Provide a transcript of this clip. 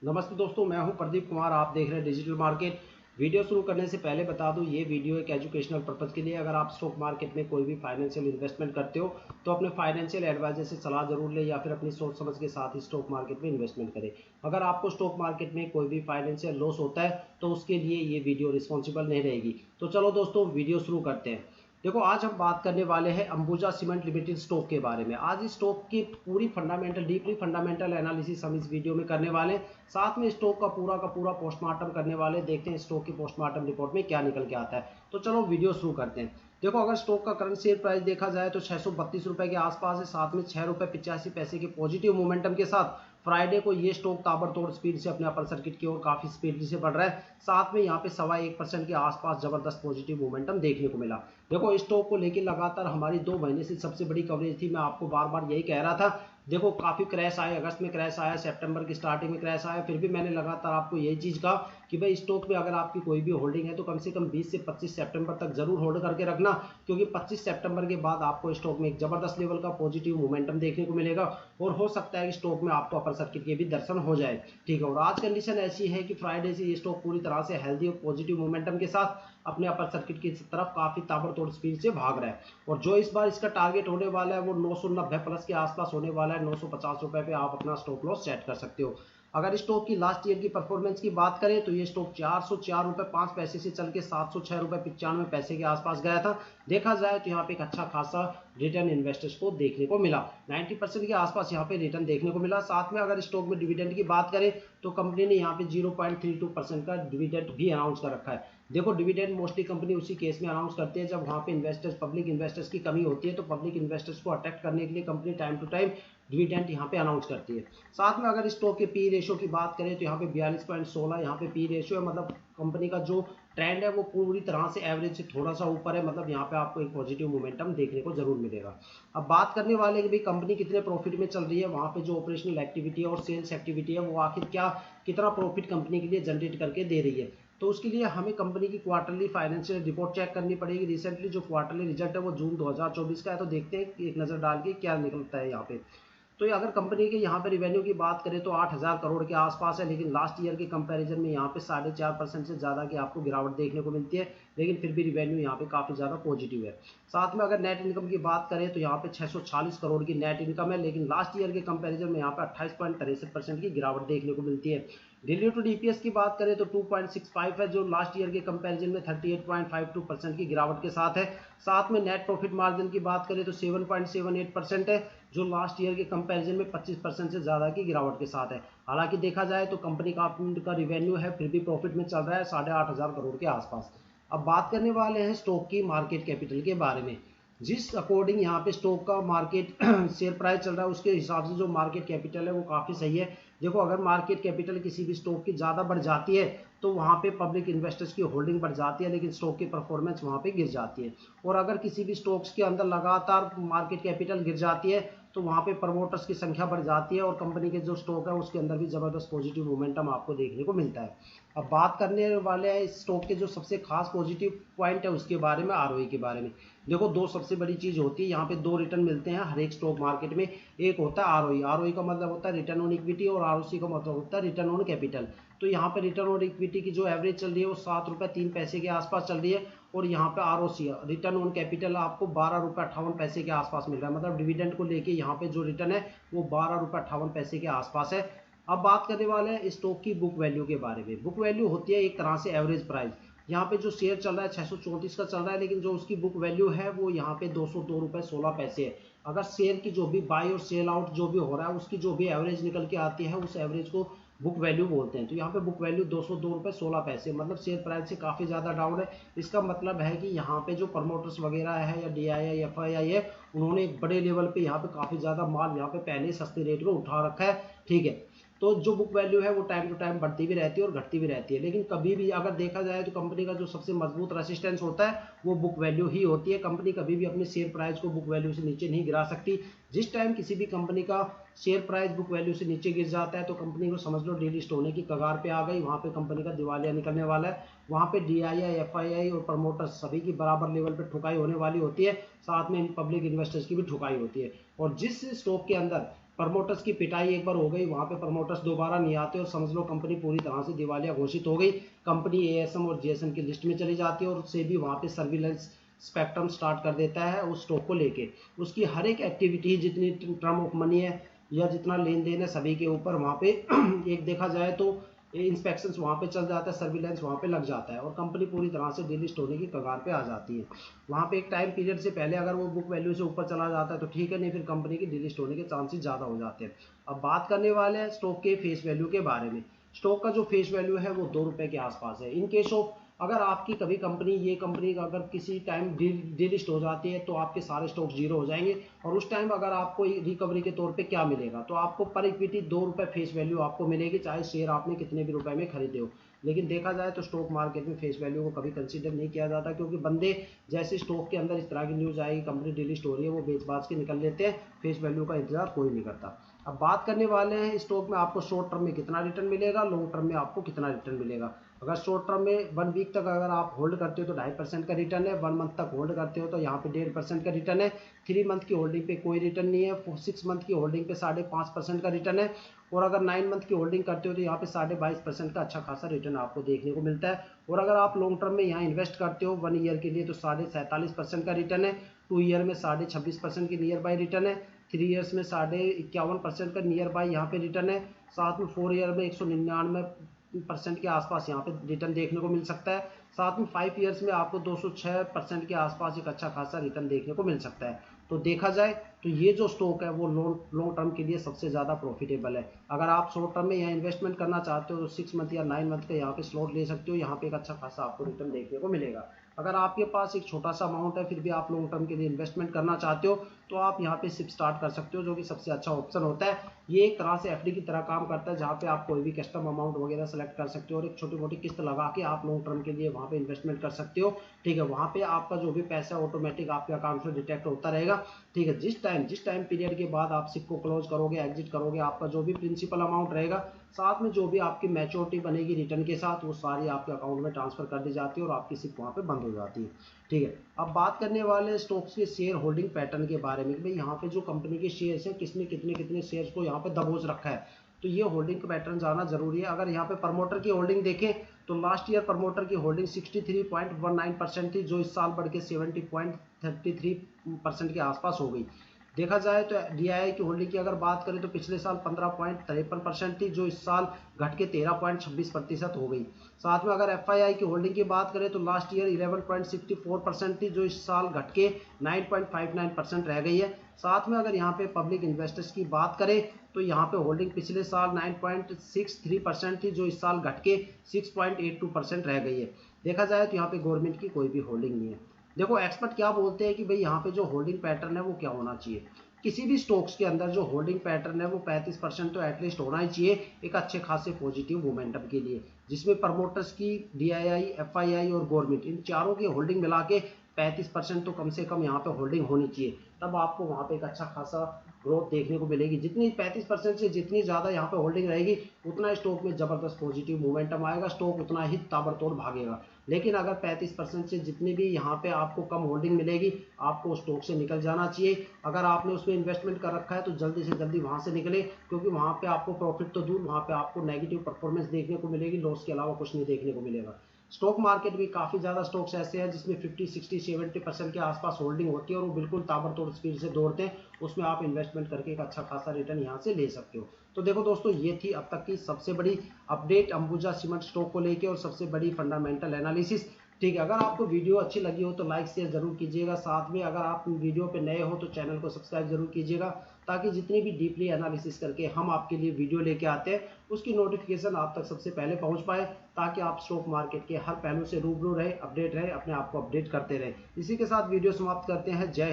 नमस्ते दोस्तों, मैं हूं प्रदीप कुमार। आप देख रहे हैं डिजिटल मार्केट। वीडियो शुरू करने से पहले बता दूं, ये वीडियो एक एजुकेशनल पर्पज़ के लिए। अगर आप स्टॉक मार्केट में कोई भी फाइनेंशियल इन्वेस्टमेंट करते हो तो अपने फाइनेंशियल एडवाइजर से सलाह जरूर लें या फिर अपनी सोच समझ के साथ ही स्टॉक मार्केट में इन्वेस्टमेंट करें। अगर आपको स्टॉक मार्केट में कोई भी फाइनेंशियल लॉस होता है तो उसके लिए ये वीडियो रिस्पॉन्सिबल नहीं रहेगी। तो चलो दोस्तों, वीडियो शुरू करते हैं। देखो, आज हम बात करने वाले हैं अंबुजा सीमेंट लिमिटेड स्टॉक के बारे में। आज इस स्टॉक की पूरी डीपली फंडामेंटल एनालिसिस हम इस वीडियो में करने वाले हैं। साथ में स्टॉक का पूरा पोस्टमार्टम करने वाले, देखते हैं स्टॉक की पोस्टमार्टम रिपोर्ट में क्या निकल के आता है। तो चलो वीडियो शुरू करते हैं। देखो, अगर स्टॉक का करंट शेयर प्राइस देखा जाए तो 632 रुपए के आसपास है। साथ में 6 रुपए 85 पैसे के पॉजिटिव मोमेंटम के साथ फ्राइडे को ये स्टॉक ताबड़तोड़ स्पीड से अपने अपर सर्किट की ओर काफी स्पीड से बढ़ रहा है। साथ में यहाँ पे 1.25% के आसपास जबरदस्त पॉजिटिव मोमेंटम देखने को मिला। देखो, स्टॉक को लेकर लगातार हमारी 2 महीने से सबसे बड़ी कवरेज थी। मैं आपको बार बार यही कह रहा था। देखो, काफी क्रैश आए, अगस्त में क्रैश आया, सितंबर की स्टार्टिंग में क्रैश आया, फिर भी मैंने लगातार आपको यही चीज कहा कि भाई स्टॉक में अगर आपकी कोई भी होल्डिंग है तो कम से कम 20 से 25 सितंबर तक जरूर होल्ड करके रखना, क्योंकि 25 सितंबर के बाद आपको स्टॉक में एक जबरदस्त लेवल का पॉजिटिव मोमेंटम देखने को मिलेगा और हो सकता है कि स्टॉक में आपको अपर सर्किट के भी दर्शन हो जाए। ठीक है, और आज कंडीशन ऐसी है कि फ्राइडे से ये स्टॉक पूरी तरह से हेल्दी और पॉजिटिव मोमेंटम के साथ अपने अपर सर्किट की तरफ काफी ताबड़तोड़ स्पीड से भाग रहा है। और जो इस बार इसका टारगेट होने वाला है वो 990 प्लस के आसपास होने वाला है। 950 रुपए पे आप अपना स्टॉप लॉस सेट कर सकते हो। अगर स्टॉक की लास्ट ईयर की परफॉर्मेंस की बात करें तो ये स्टॉक 404 रुपए 5 पैसे से चल के 706 रुपए 95 पैसे के आसपास गया था। देखा जाए तो यहाँ पे एक अच्छा खासा रिटर्न इन्वेस्टर्स को देखने को मिला। 90% के आसपास यहाँ पे रिटर्न देखने को मिला। साथ में अगर स्टॉक में डिविडेंड की बात करें तो कंपनी ने यहाँ पे 0.32% का डिविडेंड भी अनाउंस कर रखा है। देखो, डिविडेंड मोस्टली कंपनी उसी केस में अनाउंस करती है जब वहाँ पे पब्लिक इन्वेस्टर्स की कमी होती है। तो पब्लिक इन्वेस्टर्स को अट्रैक्ट करने के लिए company time to time dividend यहाँ पे अनाउंस करती है। साथ में अगर स्टॉक के पी रेशियो की बात करें तो यहाँ पे 42.16 यहाँ पे पी रेशियो है। मतलब कंपनी का जो ट्रेंड है वो पूरी तरह से एवरेज से थोड़ा सा ऊपर है। मतलब यहाँ पे आपको एक पॉजिटिव मोमेंटम देखने को जरूर मिलेगा। अब बात करने वाले कि भाई कंपनी कितने प्रॉफिट में चल रही है, वहाँ पे जो ऑपरेशनल एक्टिविटी है और सेल्स एक्टिविटी है वो आखिर कितना प्रॉफिट कंपनी के लिए जनरेट करके दे रही है। तो उसके लिए हमें कंपनी की क्वार्टरली फाइनेंशियल रिपोर्ट चेक करनी पड़ेगी। रिसेंटली जो क्वार्टरली रिजल्ट है वो जून 2024 का है। तो देखते हैं एक नज़र डाल के क्या निकलता है यहाँ पे। तो अगर कंपनी के यहाँ पे रिवेन्यू की बात करें तो 8,000 करोड़ के आसपास है, लेकिन लास्ट ईयर के कंपैरिजन में यहाँ पे 4.5% से ज़्यादा की आपको गिरावट देखने को मिलती है। लेकिन फिर भी रिवेन्यू यहाँ पे काफ़ी ज़्यादा पॉजिटिव है। साथ में अगर नेट इनकम की बात करें तो यहाँ पे 640 करोड़ की नेट इनकम है, लेकिन लास्ट ईयर के कंपैरिजन में यहाँ पे 28.63% की गिरावट देखने को मिलती है। डिल्यूटेड ईपीएस की बात करें तो 2.65 है, जो लास्ट ईयर के कंपैरिजन में 38.52% की गिरावट के साथ है। साथ में नेट प्रॉफिट मार्जिन की बात करें तो 7.78% है, जो लास्ट ईयर के कंपैरिजन में 25% से ज़्यादा की गिरावट के साथ है। हालांकि देखा जाए तो कंपनी का रिवेन्यू है फिर भी प्रॉफिट में चल रहा है 8,500 करोड़ के आसपास। अब बात करने वाले हैं स्टॉक की मार्केट कैपिटल के बारे में। जिस अकॉर्डिंग यहाँ पे स्टॉक का मार्केट शेयर प्राइस चल रहा है उसके हिसाब से जो मार्केट कैपिटल है वो काफ़ी सही है। देखो, अगर मार्केट कैपिटल किसी भी स्टॉक की ज़्यादा बढ़ जाती है तो वहाँ पे पब्लिक इन्वेस्टर्स की होल्डिंग बढ़ जाती है, लेकिन स्टॉक की परफॉर्मेंस वहाँ पे गिर जाती है। और अगर किसी भी स्टॉक्स के अंदर लगातार मार्केट कैपिटल गिर जाती है तो वहाँ पे प्रमोटर्स की संख्या बढ़ जाती है और कंपनी के जो स्टॉक है उसके अंदर भी जबरदस्त पॉजिटिव मोमेंटम आपको देखने को मिलता है। अब बात करने वाले हैं इस स्टॉक के जो सबसे खास पॉजिटिव पॉइंट है उसके बारे में, आरओई के बारे में। देखो, दो सबसे बड़ी चीज होती है यहाँ पे, दो रिटर्न मिलते हैं हर एक स्टॉक मार्केट में। एक होता है आरओई। आरओई का मतलब होता है रिटर्न ऑन इक्विटी और आरओसी का मतलब होता है रिटर्न ऑन कैपिटल। तो यहाँ पे रिटर्न ऑन इक्विटी की जो एवरेज चल रही है वो 7 रुपए 3 पैसे के आसपास चल रही है। और यहाँ पे आरओसी रिटर्न ऑन कैपिटल आपको 12 रुपए 58 पैसे के आसपास मिल रहा है। मतलब डिविडेंड को लेके यहाँ पे जो रिटर्न है वो 12 रुपए 58 पैसे के आसपास है। अब बात करने वाले हैं स्टॉक की बुक वैल्यू के बारे में। बुक वैल्यू होती है एक तरह से एवरेज प्राइस। यहाँ पे जो शेयर चल रहा है 634 का चल रहा है, लेकिन जो उसकी बुक वैल्यू है वो यहाँ पे 202 रुपए 16 पैसे है। अगर शेयर की जो भी बाई और सेल आउट जो भी हो रहा है उसकी जो भी एवरेज निकल के आती है उस एवरेज को बुक वैल्यू बोलते हैं। तो यहाँ पे बुक वैल्यू 202 रुपए 16 पैसे, मतलब शेयर प्राइस से काफ़ी ज़्यादा डाउन है। इसका मतलब है कि यहाँ पे जो प्रमोटर्स वगैरह है या डीआईआई एफआईआई है उन्होंने एक बड़े लेवल पे यहाँ पे काफ़ी ज़्यादा माल यहाँ पे पहले सस्ते रेट में उठा रखा है। ठीक है, तो जो बुक वैल्यू है वो टाइम टू टाइम बढ़ती भी रहती है और घटती भी रहती है, लेकिन कभी भी अगर देखा जाए तो कंपनी का जो सबसे मजबूत रेसिस्टेंस होता है वो बुक वैल्यू ही होती है। कंपनी कभी भी अपने शेयर प्राइस को बुक वैल्यू से नीचे नहीं गिरा सकती। जिस टाइम किसी भी कंपनी का शेयर प्राइस बुक वैल्यू से नीचे गिर जाता है तो कंपनी को समझ लो डीलिस्ट होने की कगार पे आ गई, वहाँ पे कंपनी का दिवालिया निकलने वाला है। वहाँ पे डीआईआई एफआईआई और प्रमोटर्स सभी की बराबर लेवल पे ठुकाई होने वाली होती है, साथ में पब्लिक इन्वेस्टर्स की भी ठुकाई होती है। और जिस स्टॉक के अंदर प्रमोटर्स की पिटाई एक बार हो गई, वहाँ पे प्रमोटर्स दोबारा नहीं आते और समझ लो कंपनी पूरी तरह से दिवालिया घोषित हो गई। कंपनी एएसएम और जीएसएम की लिस्ट में चली जाती है और उससे भी वहाँ पे सर्विलेंस स्पेक्ट्रम स्टार्ट कर देता है उस स्टॉक को लेके। उसकी हर एक एक्टिविटी, जितनी टर्म ऑफ मनी है या जितना लेन देन है सभी के ऊपर वहाँ पे एक देखा जाए तो इंस्पेक्शंस वहाँ पे चल जाता है, सर्विलेंस वहाँ पे लग जाता है और कंपनी पूरी तरह से डिलिस्ट होने की कगार पे आ जाती है। वहाँ पे एक टाइम पीरियड से पहले अगर वो बुक वैल्यू से ऊपर चला जाता है तो ठीक है, नहीं फिर कंपनी की डिलिस्ट होने के चांसेस ज़्यादा हो जाते हैं। अब बात करने वाले हैं स्टॉक के फेस वैल्यू के बारे में। स्टॉक का जो फेस वैल्यू है वो 2 रुपये के आसपास है। इन केस ऑफ अगर आपकी कभी ये कंपनी अगर किसी टाइम डिलिस्ट हो जाती है तो आपके सारे स्टॉक जीरो हो जाएंगे और उस टाइम अगर आपको रिकवरी के तौर पे क्या मिलेगा, तो आपको पर इक्विटी 2 रुपये फेस वैल्यू आपको मिलेगी, चाहे शेयर आपने कितने भी रुपए में खरीदे हो। लेकिन देखा जाए तो स्टॉक मार्केट में फेस वैल्यू को कभी कंसीडर नहीं किया जाता, क्योंकि बंदे जैसे स्टॉक के अंदर इस तरह की न्यूज़ आएगी कंपनी डिलिस्ट हो रही है वो बेच बाज के निकल लेते हैं, फेस वैल्यू का इंतजार कोई नहीं करता। अब बात करने वाले हैं स्टॉक में आपको शॉर्ट टर्म में कितना रिटर्न मिलेगा, लॉन्ग टर्म में आपको कितना रिटर्न मिलेगा। अगर शॉर्ट टर्म में 1 वीक तक अगर आप होल्ड करते हो तो 2.5% का रिटर्न है, 1 मंथ तक होल्ड करते हो तो यहाँ पे 1.5% का रिटर्न है, 3 मंथ की होल्डिंग पे कोई रिटर्न नहीं है, 6 मंथ की होल्डिंग पे 5.5% का रिटर्न है और अगर 9 मंथ की होल्डिंग करते हो तो यहाँ पे 22.5% का अच्छा खासा रिटर्न आपको देखने को मिलता है। और अगर आप लॉन्ग टर्म में यहाँ इन्वेस्ट करते हो 1 ईयर के लिए तो 47.5% का रिटर्न है, 2 ईयर में 26.5% की नियर बाय रिटर्न है, 3 ईयर्स में 51% का नियर बाय यहाँ पे रिटर्न है, साथ में 4 ईयर में 199% के आसपास यहाँ पे रिटर्न देखने को मिल सकता है, साथ में 5 ईयर्स में आपको 206% के आसपास एक अच्छा खासा रिटर्न देखने को मिल सकता है। तो देखा जाए तो ये जो स्टॉक है वो लॉन्ग टर्म के लिए सबसे ज़्यादा प्रॉफिटेबल है। अगर आप शॉर्ट टर्म में यहाँ इन्वेस्टमेंट करना चाहते हो तो 6 मंथ या 9 मंथ का यहाँ पे स्लॉट ले सकते हो, यहाँ पे एक अच्छा खासा आपको रिटर्न देखने को मिलेगा। अगर आपके पास एक छोटा सा अमाउंट है फिर भी आप लॉन्ग टर्म के लिए इन्वेस्टमेंट करना चाहते हो तो आप यहाँ पे सिप स्टार्ट कर सकते हो, जो कि सबसे अच्छा ऑप्शन होता है। ये एक तरह से एफडी की तरह काम करता है, जहाँ पे आप कोई भी कस्टम अमाउंट वगैरह सेलेक्ट कर सकते हो और एक छोटी मोटी किस्त लगा के आप लॉन्ग टर्म के लिए वहाँ पे इन्वेस्टमेंट कर सकते हो। ठीक है, वहाँ पे आपका जो भी पैसा ऑटोमेटिक आपके अकाउंट में डिटेक्ट होता रहेगा। ठीक है, जिस टाइम पीरियड के बाद आप सिप को क्लोज करोगे, एग्जिट करोगे, आपका जो भी प्रिंसिपल अमाउंट रहेगा साथ में जो भी आपकी मैच्योरिटी बनेगी रिटर्न के साथ वो सारी आपके अकाउंट में ट्रांसफर कर दी जाती है और आपकी सिप वहाँ पे बंद हो जाती है। ठीक है, अब बात करने वाले स्टॉक्स के शेयर होल्डिंग पैटर्न के बारे में कि भाई यहाँ पे जो कंपनी के शेयर्स हैं किसने कितने कितने शेयर्स को यहाँ पे दबोच रखा है, तो ये होल्डिंग का पैटर्न जाना जरूरी है। अगर यहाँ पे प्रमोटर की होल्डिंग देखें तो लास्ट ईयर प्रमोटर की होल्डिंग 63.19% थी, जो इस साल बढ़ के 70.33% के आसपास हो गई। देखा जाए तो डीआईआई की होल्डिंग की अगर बात करें तो पिछले साल 15.53% थी, जो इस साल घट के 13.26% हो गई। साथ में अगर एफआईआई की होल्डिंग की बात करें तो लास्ट ईयर 11.64% थी, जो इस साल घट के 9.59% रह गई है। साथ में अगर यहाँ पे पब्लिक इन्वेस्टर्स की बात करें तो यहाँ पे होल्डिंग पिछले साल 9.63% थी, जो इस साल घट के 6.82% रह गई है। देखा जाए तो यहाँ पे गवर्नमेंट की कोई भी होल्डिंग नहीं है। देखो एक्सपर्ट क्या बोलते हैं कि भाई यहाँ पे जो होल्डिंग पैटर्न है वो क्या होना चाहिए, किसी भी स्टॉक्स के अंदर जो होल्डिंग पैटर्न है वो 35% तो एटलीस्ट होना ही चाहिए एक अच्छे खासे पॉजिटिव मोमेंटम के लिए, जिसमें प्रमोटर्स की, डीआईआई, एफआईआई और गवर्नमेंट इन चारों की होल्डिंग मिला के 35% तो कम से कम यहाँ पे होल्डिंग होनी चाहिए, तब आपको वहाँ पे एक अच्छा खासा ग्रोथ देखने को मिलेगी। जितनी 35% से जितनी ज़्यादा यहाँ पे होल्डिंग रहेगी उतना स्टॉक में ज़बरदस्त पॉजिटिव मोमेंटम आएगा, स्टॉक उतना ही ताबड़तोड़ भागेगा। लेकिन अगर 35% से जितनी भी यहाँ पे आपको कम होल्डिंग मिलेगी आपको स्टॉक से निकल जाना चाहिए। अगर आपने उसमें इन्वेस्टमेंट कर रखा है तो जल्दी से जल्दी वहाँ से निकले, क्योंकि वहाँ पे आपको प्रॉफिट तो दूर, वहाँ पे आपको नेगेटिव परफॉर्मेंस देखने को मिलेगी, लॉस के अलावा कुछ नहीं देखने को मिलेगा। स्टॉक मार्केट में काफ़ी ज़्यादा स्टॉक्स ऐसे हैं जिसमें 50, 60, 70% के आसपास होल्डिंग होती है और वो बिल्कुल ताबड़तोड़ स्पीड से दौड़ते हैं, उसमें आप इन्वेस्टमेंट करके एक अच्छा खासा रिटर्न यहाँ से ले सकते हो। तो देखो दोस्तों, ये थी अब तक की सबसे बड़ी अपडेट अंबुजा सीमेंट स्टॉक को लेके और सबसे बड़ी फंडामेंटल एनालिसिस। ठीक है, अगर आपको वीडियो अच्छी लगी हो तो लाइक शेयर जरूर कीजिएगा, साथ में अगर आप वीडियो पे नए हो तो चैनल को सब्सक्राइब जरूर कीजिएगा, ताकि जितनी भी डीपली एनालिसिस करके हम आपके लिए वीडियो लेके आते हैं उसकी नोटिफिकेशन आप तक सबसे पहले पहुंच पाए, ताकि आप स्टॉक मार्केट के हर पहलू से रूबरू रहे, अपडेट रहे, अपने आप को अपडेट करते रहे। इसी के साथ वीडियो समाप्त करते हैं। जय हिंद।